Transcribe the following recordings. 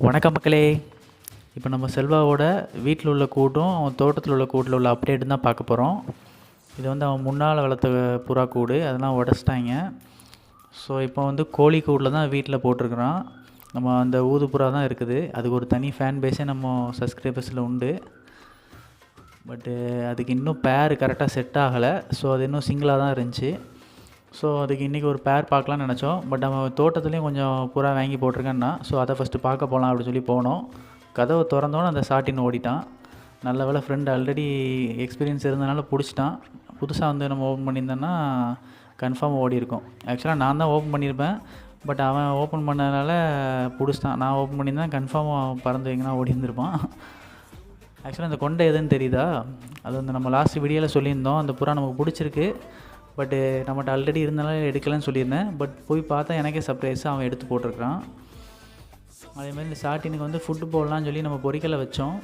வணக்கம் மக்களே. இப்போ நம்ம செல்வாவோட வீட்டில் உள்ள கூட்டும் அவன் தோட்டத்தில் உள்ள கூட்டில் உள்ள அப்டேட்டு தான் பார்க்க போகிறோம். இது வந்து அவன் முன்னால் வளர்த்த புறா கூடு, அதெல்லாம் உடச்சிட்டாங்க. ஸோ இப்போ வந்து கோழி கூடில் தான் வீட்டில் போட்டிருக்கிறான். நம்ம அந்த ஊது புறா தான் இருக்குது. அதுக்கு ஒரு தனி ஃபேன் பேஸே நம்ம சப்ஸ்கிரைபர்ஸில் உண்டு. பட்டு அதுக்கு இன்னும் பேர் கரெக்டாக செட் ஆகலை. ஸோ அது இன்னும் சிங்கிளாக தான் இருந்துச்சு. ஸோ அதுக்கு இன்றைக்கி ஒரு பேர் பார்க்கலான்னு நினச்சோம். பட் அவன் தோட்டத்துலேயும் கொஞ்சம் புறா வாங்கி போட்டிருக்கேன்னா, ஸோ அதை ஃபஸ்ட்டு பார்க்க போகலாம் அப்படின்னு சொல்லி போனோம். கதவை திறந்தோன்னே அந்த சாட்டின் ஓடிட்டான். நல்ல வேலை ஃப்ரெண்டு ஆல்ரெடி எக்ஸ்பீரியன்ஸ் இருந்தனால பிடிச்சிட்டான். புதுசாக வந்து நம்ம ஓப்பன் பண்ணியிருந்தோன்னா கன்ஃபார்ம் ஓடி இருக்கும். ஆக்சுவலாக நான் தான் ஓப்பன் பண்ணியிருப்பேன். பட் அவன் ஓப்பன் பண்ணதுனால பிடிச்சிட்டான். நான் ஓப்பன் பண்ணியிருந்தேன் கன்ஃபார்மாக பறந்து எங்கன்னா ஓடி இருந்திருப்பான். ஆக்சுவலாக அந்த கொண்டை எதுன்னு தெரியுதா? அது வந்து நம்ம லாஸ்ட் வீடியோவில் சொல்லியிருந்தோம். அந்த புறா நமக்கு பிடிச்சிருக்கு. பட்டு நம்மகிட்ட ஆல்ரெடி இருந்தாலும் எடுக்கலன்னு சொல்லியிருந்தேன். பட் போய் பார்த்தா எனக்கே சர்ப்ரைஸாக அவன் எடுத்து போட்டிருக்கிறான். அதேமாதிரி இந்த சாட்டினுக்கு வந்து ஃபுட்டு போடலான்னு சொல்லி நம்ம பொரிக்கலை வச்சோம்.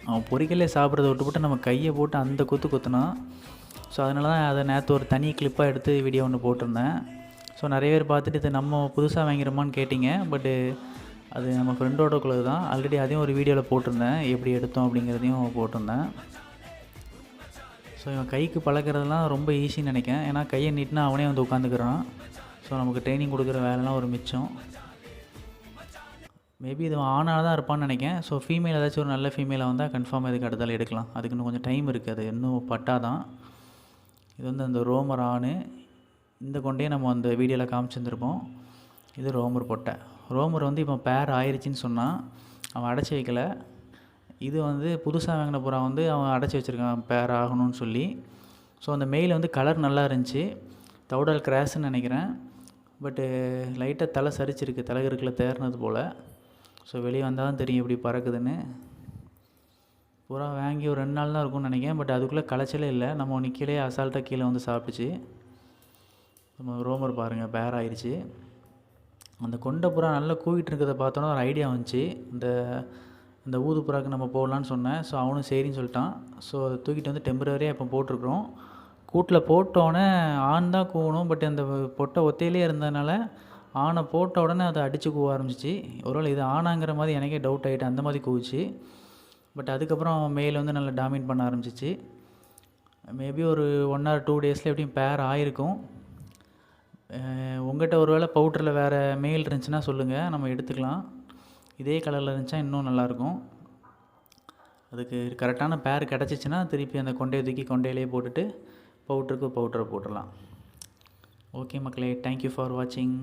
அவன் பொரிக்கலே சாப்பிட்றத விட்டுவிட்டு நம்ம கையை போட்டு அந்த குத்துனான். ஸோ அதனால தான் அதை நேற்று ஒரு தனி கிளிப்பாக எடுத்து வீடியோ ஒன்று போட்டிருந்தேன். ஸோ நிறைய பேர் பார்த்துட்டு இது நம்ம புதுசாக வாங்கிடுமான்னு கேட்டிங்க. பட்டு அது நம்ம ஃப்ரெண்டோட குழு தான். ஆல்ரெடி அதையும் ஒரு வீடியோவில் போட்டிருந்தேன், எப்படி எடுத்தோம் அப்படிங்கிறதையும் போட்டிருந்தேன். ஸோ இவன் கைக்கு பழக்கிறதுலாம் ரொம்ப ஈஸின்னு நினைக்கிறேன். ஏன்னா கையை நீட்டினா அவனே வந்து உட்காந்துக்கிறான். ஸோ நமக்கு ட்ரைனிங் கொடுக்குற வேலைலாம் ஒரு மிச்சம். மேபி இது ஆணாக தான் இருப்பான்னு நினைக்கிறேன். ஸோ ஃபீமேல் ஏதாச்சும் ஒரு நல்ல ஃபீமேலாக வந்தால் கன்ஃபார்ம் இதுக்கு அடுத்தாலும் எடுக்கலாம். அதுக்கு இன்னும் கொஞ்சம் டைம் இருக்குது. அது இன்னும் பட்டாதான். இது வந்து அந்த ரோமர் ஆணு. இந்த கொண்டையே நம்ம அந்த வீடியோவில் காமிச்சிருந்துருப்போம். இது ரோமர் பொட்டை. ரோமர் வந்து இப்போ பேர் ஆயிடுச்சின்னு சொன்னான். அவன் அடைச்சி வைக்கலை. இது வந்து புதுசாக வாங்கின புறா வந்து அவன் அடைச்சி வச்சுருக்கான் பேர் ஆகணும்னு சொல்லி. ஸோ அந்த மெயில் வந்து கலர் நல்லா இருந்துச்சு. தவுடல் கிராஸ்ன்னு நினைக்கிறேன். பட்டு லைட்டாக தலை சரிச்சிருக்கு, தலைகருக்கில் தேர்னது போல். ஸோ வெளியே வந்தால் தான் தெரியும் எப்படி பறக்குதுன்னு. புறா வாங்கி ஒரு 2 நாள் தான் இருக்கும்னு நினைக்கிறேன். பட் அதுக்குள்ளே களைச்சலே இல்லை. நம்ம நிற்கலே அசால்ட்டாக கீழே வந்து சாப்பிட்டுச்சு. நம்ம ரோமர் பாருங்கள், பேர் ஆயிடுச்சு. அந்த கொண்டை புறா நல்லா கூவிட்டு இருக்கிறத பார்த்தோன்னா ஒரு ஐடியா வந்துச்சு. இந்த ஊது புறாக்கு நம்ம போடலான்னு சொன்னேன். ஸோ அவனும் சரின்னு சொல்லிட்டான். ஸோ அதை தூக்கிட்டு வந்து டெம்பரரியாக இப்போ போட்டிருக்குறோம். கூட்டில் போட்டோடனே ஆண் தான் கூவணும். பட் அந்த பொட்டை ஒத்தையிலே இருந்ததுனால ஆணை போட்ட உடனே அதை அடித்து கூவ ஆரம்பிச்சிச்சு. ஒருவேளை இது ஆணாங்கிற மாதிரி எனக்கே டவுட் ஆகிட்டு அந்த மாதிரி கூவிச்சு. பட் அதுக்கப்புறம் மெயில் வந்து நல்லா டாமினேட் பண்ண ஆரம்பிச்சிச்சு. மேபி ஒரு 1 or 2 டேஸில் எப்படியும் பேர் ஆகிருக்கும். உங்கள்கிட்ட ஒரு வேளை பவுட்ரில் வேறு மெயில் இருந்துச்சுன்னா சொல்லுங்கள், நம்ம எடுத்துக்கலாம். இதே கலரில் இருந்துச்சா இன்னும் நல்லாயிருக்கும். அதுக்கு கரெக்டான பேர் கிடச்சிச்சின்னா திருப்பி அந்த கொண்டையை தூக்கி கொண்டையிலே போட்டுட்டு பவுட்ரை போட்டுடலாம். ஓகே மக்களே, தேங்க்யூ ஃபார் வாட்சிங்.